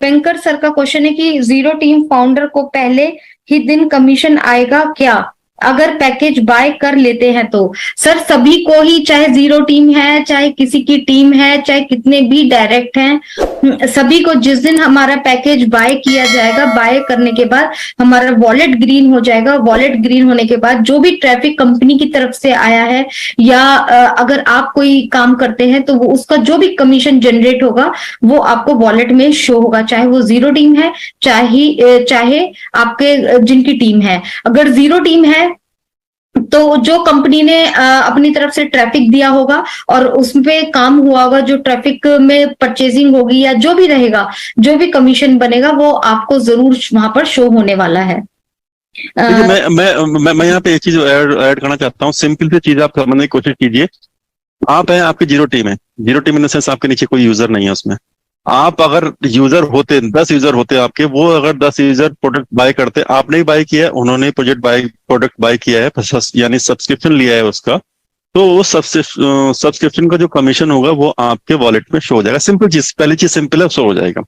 Venkat sir का question है कि जीरो टीम फाउंडर को पहले ही दिन कमीशन आएगा क्या अगर पैकेज बाय कर लेते हैं तो? सर सभी को ही, चाहे जीरो टीम है, चाहे किसी की टीम है, चाहे कितने भी डायरेक्ट हैं, सभी को जिस दिन हमारा पैकेज बाय किया जाएगा, बाय करने के बाद हमारा वॉलेट ग्रीन हो जाएगा। वॉलेट ग्रीन होने के बाद जो भी ट्रैफिक कंपनी की तरफ से आया है या अगर आप कोई काम करते हैं तो वो उसका जो भी कमीशन जनरेट होगा वो आपको वॉलेट में शो होगा, चाहे वो जीरो टीम है चाहे आपके जिनकी टीम है। अगर जीरो टीम है तो जो कंपनी ने अपनी तरफ से ट्रैफिक दिया होगा और उसपे काम हुआ होगा, जो ट्रैफिक में परचेजिंग होगी या जो भी रहेगा, जो भी कमीशन बनेगा वो आपको जरूर वहां पर शो होने वाला है। मैं यहाँ पे एक चीज ऐड करना चाहता हूँ। सिंपल सी चीज आप समझने की कोशिश कीजिए। आप हैं, आपकी जीरो टीम है, zero team in the sense आपके नीचे कोई यूजर नहीं है उसमें। आप अगर यूजर होते, 10 यूजर होते आपके, वो अगर 10 यूजर प्रोडक्ट बाय करते, आपने ही बाय किया है, उन्होंने प्रोडक्ट बाय किया है, यानी सब्सक्रिप्शन लिया है उसका, तो वो सब्सक्रिप्शन का जो कमीशन होगा वो आपके वॉलेट में शो हो जाएगा। सिंपल चीज, पहली चीज सिंपल है, शो हो जाएगा।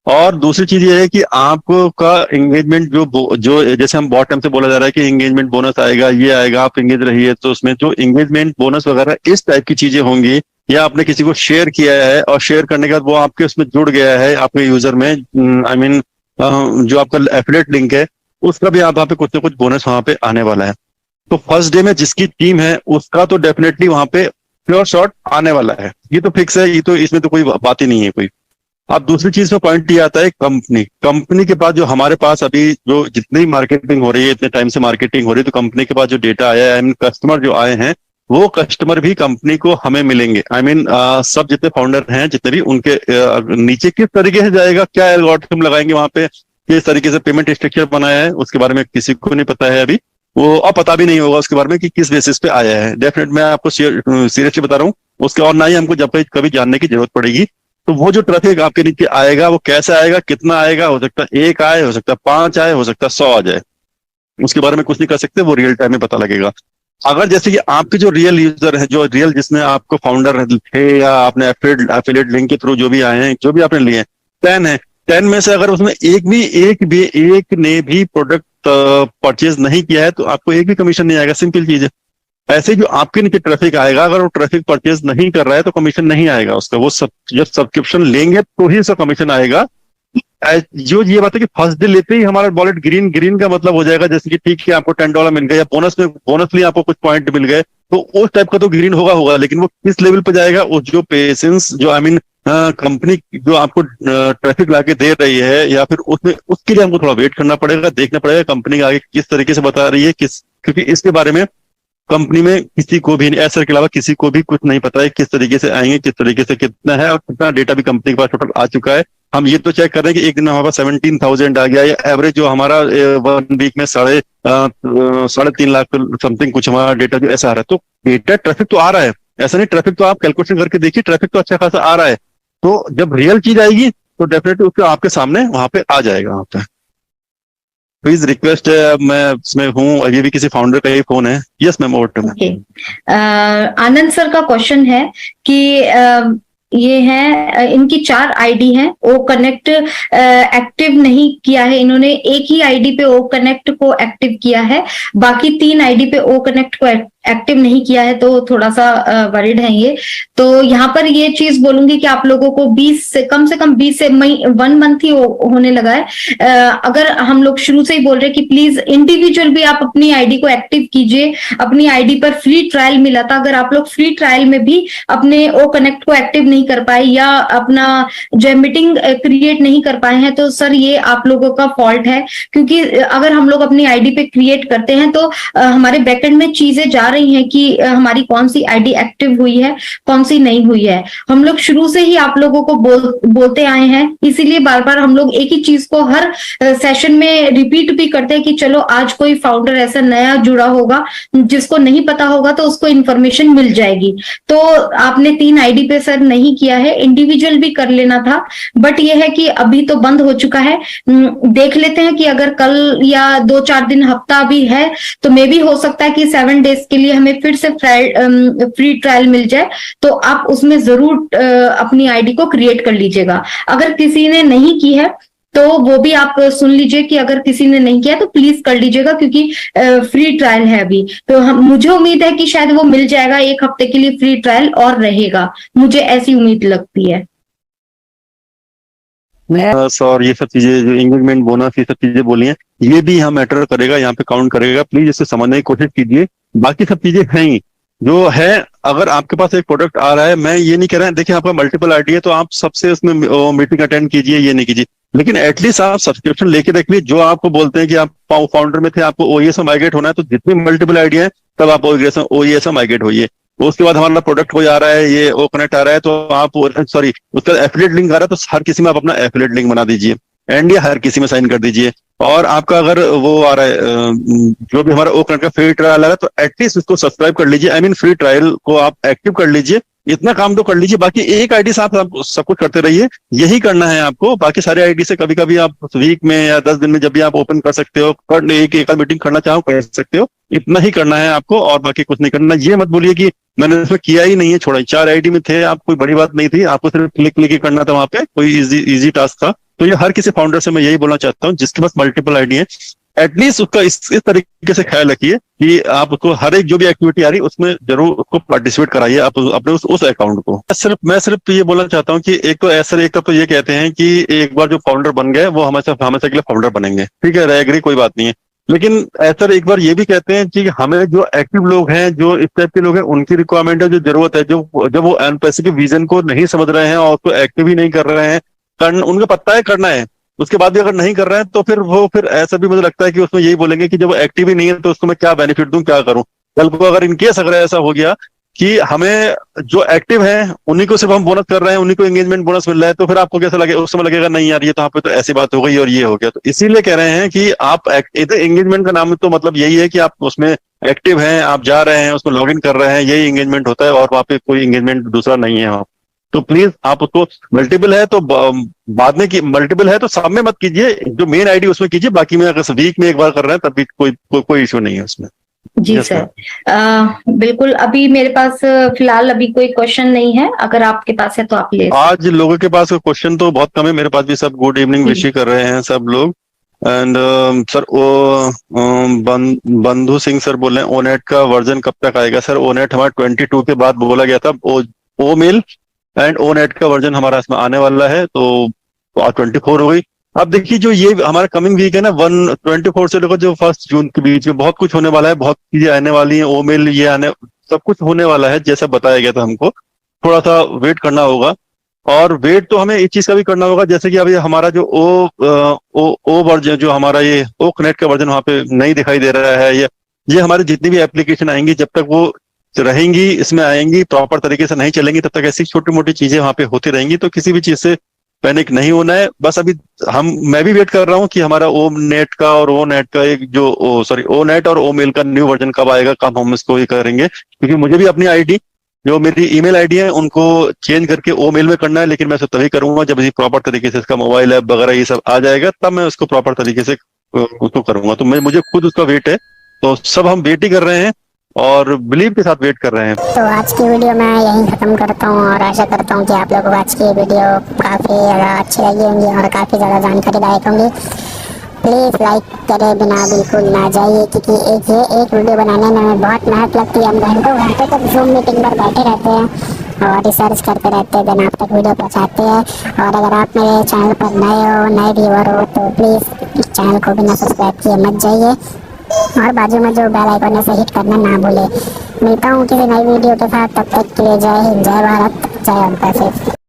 और दूसरी चीज ये है कि आपका एंगेजमेंट जो जैसे हम बहुत टाइम से बोला जा रहा है कि एंगेजमेंट बोनस आएगा, ये आएगा, आप एंगेज रहिए, तो उसमें जो एंगेजमेंट बोनस वगैरह इस टाइप की चीजें होंगी, या आपने किसी को शेयर किया है और शेयर करने के बाद वो आपके उसमें जुड़ गया है आपके यूजर में, आई मीन जो आपका एफिलिएट लिंक है, उसका भी आप वहाँ पे कुछ ना कुछ बोनस वहां पे आने वाला है। तो फर्स्ट डे में जिसकी टीम है उसका तो डेफिनेटली वहां पे प्योर शॉट आने वाला है, ये तो फिक्स है, ये तो इसमें तो कोई बात ही नहीं है कोई। अब दूसरी चीज में पॉइंट ये आता है कंपनी के पास जो हमारे पास अभी जो जितनी मार्केटिंग हो रही है, इतने टाइम से मार्केटिंग हो रही है, तो कंपनी के पास जो डेटा आया है, कस्टमर जो आए हैं, वो कस्टमर भी कंपनी को हमें मिलेंगे। आई मीन सब जितने फाउंडर हैं, जितने भी, उनके नीचे किस तरीके से जाएगा, क्या एल्गोरिथम लगाएंगे वहां पे, किस तरीके से पेमेंट स्ट्रक्चर बनाया है, उसके बारे में किसी को नहीं पता है अभी, वो और पता भी नहीं होगा उसके बारे में कि किस बेसिस पे आया है। डेफिनेट मैं आपको सीरियसली बता रहा हूँ उसके, और ना ही हमको जब कभी जानने की जरूरत पड़ेगी। तो वो जो ट्रैफिक आपके नीचे आएगा वो कैसे आएगा, कितना आएगा, हो सकता है 1 आए, हो सकता है 5 आए, हो सकता है 100 आ जाए, उसके बारे में कुछ नहीं कर सकते, वो रियल टाइम में पता लगेगा। अगर जैसे कि आपके जो रियल यूजर है, जो रियल जिसमें आपको फाउंडर थे या आपने एफिलिएट लिंक के थ्रू जो भी आए हैं, जो भी आपने लिए 10 है, 10 में से अगर उसमें एक ने भी प्रोडक्ट परचेज नहीं किया है तो आपको एक भी कमीशन नहीं आएगा। सिंपल चीज है। ऐसे जो आपके नीचे ट्रैफिक आएगा, अगर वो ट्रैफिक परचेज नहीं कर रहा है तो कमीशन नहीं आएगा उसका। वो जब सब्सक्रिप्शन लेंगे तो ही उसका कमीशन आएगा। जो ये बात है कि फर्स्ट डे लेते ही हमारा वॉलेट ग्रीन का मतलब हो जाएगा, जैसे कि ठीक है आपको $10 मिल गया या बोनसली आपको कुछ पॉइंट मिल गए, तो उस टाइप का तो ग्रीन होगा, लेकिन वो किस लेवल पे जाएगा, वो जो पेशेंस, जो आई मीन कंपनी जो आपको ट्रैफिक लाके दे रही है, या फिर उसमें उसके लिए हमको थोड़ा वेट करना पड़ेगा, देखना पड़ेगा कंपनी आगे किस तरीके से बता रही है, क्योंकि इसके बारे में कंपनी में किसी को भी, एसर के अलावा किसी को भी कुछ नहीं पता है किस तरीके से आएंगे, किस तरीके से कितना है, और कितना डेटा भी कंपनी के पास टोटल आ चुका है। हम ये तो चेक कर रहे हैं कि एक दिन हमारे पास 17,000 आ गया, या एवरेज जो हमारा 1 वीक में 3.5 लाख समथिंग कुछ हमारा डेटा जो ऐसा आ रहा है। तो डेटा ट्रैफिक तो आ रहा है, ऐसा नहीं, ट्रैफिक तो आप कैलकुलेशन करके देखिए, ट्रैफिक तो अच्छा खासा आ रहा है। तो जब रियल चीज आएगी तो डेफिनेटली उसके आपके सामने वहां पे आ जाएगा। वहां पे प्लीज रिक्वेस्ट है, मैं इसमें हूँ, ये भी किसी फाउंडर का ही फोन है। Yes ma'am, over to ma'am. Anand sir का क्वेश्चन है कि ये है, इनकी 4 आईडी हैं, ओ कनेक्ट एक्टिव नहीं किया है इन्होंने, एक ही आईडी पे ओ कनेक्ट को एक्टिव किया है, बाकी 3 आईडी पे ओ कनेक्ट को एक्टिव नहीं किया है, तो थोड़ा सा वरीड है ये। तो यहाँ पर ये चीज बोलूंगी कि आप लोगों को कम से कम 20 से 1 मंथ ही होने लगा है। अगर हम लोग शुरू से ही बोल रहे हैं कि प्लीज इंडिविजुअल भी आप अपनी आईडी को एक्टिव कीजिए। अपनी आईडी पर फ्री ट्रायल मिला था, अगर आप लोग फ्री ट्रायल में भी अपने ओ कनेक्ट को एक्टिव नहीं कर पाए या अपना जो मीटिंग क्रिएट नहीं कर पाए हैं, तो सर ये आप लोगों का फॉल्ट है। क्योंकि अगर हम लोग अपनी आईडी पे क्रिएट करते हैं तो हमारे बैकएंड में चीजें जा रही हैं कि हमारी कौन सी आईडी एक्टिव हुई है, कौन सी नहीं हुई है। हम लोग शुरू से ही आप लोगों को बोलते आए हैं, इसीलिए बार बार हम लोग एक ही चीज को हर सेशन में रिपीट भी करते हैं कि चलो आज कोई फाउंडर ऐसा नया जुड़ा होगा जिसको नहीं पता होगा तो उसको इन्फॉर्मेशन मिल जाएगी। तो आपने 3 आईडी पे सर नहीं नहीं किया है, इंडिविजुअल भी कर लेना था, बट ये है कि अभी तो बंद हो चुका है। देख लेते हैं कि अगर कल या 2-4 दिन, हफ्ता भी है, तो मे भी हो सकता है कि 7 डेज के लिए हमें फिर से फ्री ट्रायल मिल जाए, तो आप उसमें जरूर अपनी आईडी को क्रिएट कर लीजिएगा। अगर किसी ने नहीं की है तो वो भी आप सुन लीजिए कि अगर किसी ने नहीं किया तो प्लीज कर लीजिएगा, क्योंकि फ्री ट्रायल है अभी। तो मुझे उम्मीद है कि शायद वो मिल जाएगा, 1 हफ्ते के लिए फ्री ट्रायल और रहेगा, मुझे ऐसी उम्मीद लगती है। और ये सब चीजें जो एंगेजमेंट बोनस ये सब चीजें बोली हैं, ये भी यहाँ मैटर करेगा, यहाँ पे काउंट करेगा। प्लीज इसे समझने की कोशिश कीजिए। बाकी सब चीजें हैं ही जो है। अगर आपके पास एक प्रोडक्ट आ रहा है, मैं ये नहीं कह रहा है, देखिए आपका मल्टीपल आईडी है तो आप सबसे उसमें मीटिंग अटेंड कीजिए, ये नहीं कीजिए, लेकिन एटलीस्ट आप सब्सक्रिप्शन लेके रखिए। जो आपको बोलते हैं कि आप फाउंडर में थे, आपको ओईएस में माइग्रेट होना है, तो जितनी मल्टीपल आईडी है तब आप ओईएस में माइग्रेट होइए। उसके बाद हमारा प्रोडक्ट कोई आ रहा है, ये ओ कनेक्ट आ रहा है, तो आप सॉरी उसका एफिलिएट लिंक आ रहा है, तो हर किसी में आप अपना एफिलिएट लिंक बना दीजिए एंड या हर किसी में साइन कर दीजिए। और आपका अगर वो आ रहा है जो भी हमारा ओ कनेक्ट का फ्री ट्रायल आ रहा है, तो एटलीस्ट उसको सब्सक्राइब कर लीजिए, आई मीन फ्री ट्रायल को आप एक्टिव कर लीजिए। इतना काम तो कर लीजिए। बाकी एक आईडी से आप सब कुछ करते रहिए, यही करना है आपको। बाकी सारे आईडी से कभी कभी आप वीक में या 10 दिन में जब भी आप ओपन कर सकते हो, एक मीटिंग करना चाहो कर सकते हो। इतना ही करना है आपको और बाकी कुछ नहीं करना। ये मत बोलिए कि मैंने इसमें किया ही नहीं है, छोड़ा। 4 आईडी में थे आप, कोई बड़ी बात नहीं थी, आपको सिर्फ क्लिक क्लिक ही करना था, वहां पे कोई इजी टास्क था। तो ये हर किसी फाउंडर से मैं यही बोलना चाहता हूँ जिसके पास मल्टीपल आईडी है, एटलीस्ट उसका इस तरीके से ख्याल रखिए कि आप उसको हर एक जो भी एक्टिविटी आ रही है उसमें जरूर उसको पार्टिसिपेट कराइए, आप अपने उस अकाउंट को। मैं सिर्फ ये बोलना चाहता हूँ कि एक तो ये कहते हैं कि एक बार जो फाउंडर बन गए वो हमेशा हमेशा के लिए फाउंडर बनेंगे, ठीक है, एग्री, कोई बात नहीं है। लेकिन ऐसा एक बार ये भी कहते हैं कि हमें जो एक्टिव लोग हैं, जो इस टाइप के लोग हैं, उनकी रिक्वायरमेंट है, जो जरूरत है, जब वो अनस्पेसिफिक विजन को नहीं समझ रहे हैं और उसको एक्टिव ही नहीं कर रहे हैं, उनको पता है करना है, उसके बाद भी अगर नहीं कर रहे हैं तो फिर ऐसा भी मुझे लगता है कि उसमें यही बोलेंगे कि जब वो एक्टिव ही नहीं है तो उसको मैं क्या बेनिफिट दूं, क्या करूं। कल को अगर इनकेस अगर ऐसा हो गया कि हमें जो एक्टिव है उन्हीं को सिर्फ हम बोनस कर रहे हैं, उन्हीं को एंगेजमेंट बोनस मिल रहा है, तो फिर आपको कैसा लगेगा? उस समय लगेगा नहीं यार ये तो यहाँ पे तो ऐसी बात हो गई और ये हो गया। तो इसीलिए कह रहे हैं कि आप एंगेजमेंट का नाम तो मतलब यही है कि आप उसमें एक्टिव हैं, आप जा रहे हैं, उसमें लॉग इन कर रहे हैं, यही एंगेजमेंट होता है और वहाँ पे कोई एंगेजमेंट दूसरा नहीं है वहाँ। तो प्लीज आप उसको मल्टीपल है तो बाद में की मल्टीपल है तो सब में मत कीजिए, जो मेन आईडी उसमें कीजिए, बाकी में अगर वीक में एक बार कर रहे हैं तब भी कोई इश्यू नहीं है उसमें। जी सर, बिल्कुल। अभी मेरे पास फिलहाल अभी कोई क्वेश्चन नहीं है, अगर आपके पास है तो आप ले। आज लोगों के पास क्वेश्चन तो बहुत कम है, मेरे पास भी सब गुड इवनिंग विश कर रहे हैं सब लोग। एंड सर बंधु सिंह सर बोल रहे हैं ओनेट का वर्जन कब तक आएगा? सर ओनेट हमारा 22 के बाद बोला गया था, ओ मेल एंड ओनेट का वर्जन हमारा इसमें आने वाला है, तो 24 हो गई। अब देखिए जो ये हमारा कमिंग वीक है ना, 24 से लेकर जो 1 जून के बीच में बहुत कुछ होने वाला है, बहुत चीजें आने वाली हैं, ओ मेल ये आने सब कुछ होने वाला है जैसा बताया गया था। हमको थोड़ा सा वेट करना होगा और वेट तो हमें इस चीज का भी करना होगा, जैसे कि अभी हमारा जो ओ वर्जन जो हमारा ये ओ कनेक्ट का वर्जन वहाँ पे नहीं दिखाई दे रहा है, ये हमारी जितनी भी एप्लीकेशन आएंगी जब तक वो रहेंगी इसमें आएंगी प्रॉपर तरीके से नहीं चलेंगी तब तक ऐसी छोटी मोटी चीजें वहां पे होती रहेंगी। तो किसी भी चीज से पैनिक नहीं होना है। बस अभी मैं भी वेट कर रहा हूँ कि हमारा ओ नेट का और ओ नेट का एक जो ओ नेट और ओ मेल का न्यू वर्जन कब आएगा, कब हम इसको ही करेंगे, क्योंकि मुझे भी अपनी आईडी जो मेरी ईमेल आईडी है उनको चेंज करके ओ मेल में करना है, लेकिन मैं तभी करूंगा जब इसी प्रॉपर तरीके से इसका मोबाइल ऐप वगैरह ये सब आ जाएगा, तब मैं उसको प्रॉपर तरीके से उसको करूंगा। तो मुझे खुद उसका वेट है, तो सब हम वेट ही कर रहे हैं और बिलीव के साथ वेट कर रहे हैं। तो आज की वीडियो मैं यहीं खत्म करता हूँ और आशा करता हूँ कि आप लोगों को आज की वीडियो काफ़ी ज़्यादा अच्छी लगी होंगी और काफ़ी ज़्यादा जानकारीदायक होंगी। प्लीज़ लाइक करे बिना बिल्कुल ना जाइए, क्योंकि एक वीडियो बनाने में बहुत मेहनत लगती है। हम घंटों तक जूम मीटिंग पर बैठे रहते हैं और रिसर्च करते रहते हैं, देन आप तक वीडियो पहुँचाते हैं। और अगर आप मेरे चैनल पर नए व्यूअर हो तो प्लीज़ चैनल को बिना सब्सक्राइब किए मत जाइए और बाजू में जो बेल आइकन है हिट करना ना भूले। मिलता हूँ किसी नई वीडियो के साथ, तब तक के लिए जय हिंद, जय भारत, जय अमृतसर।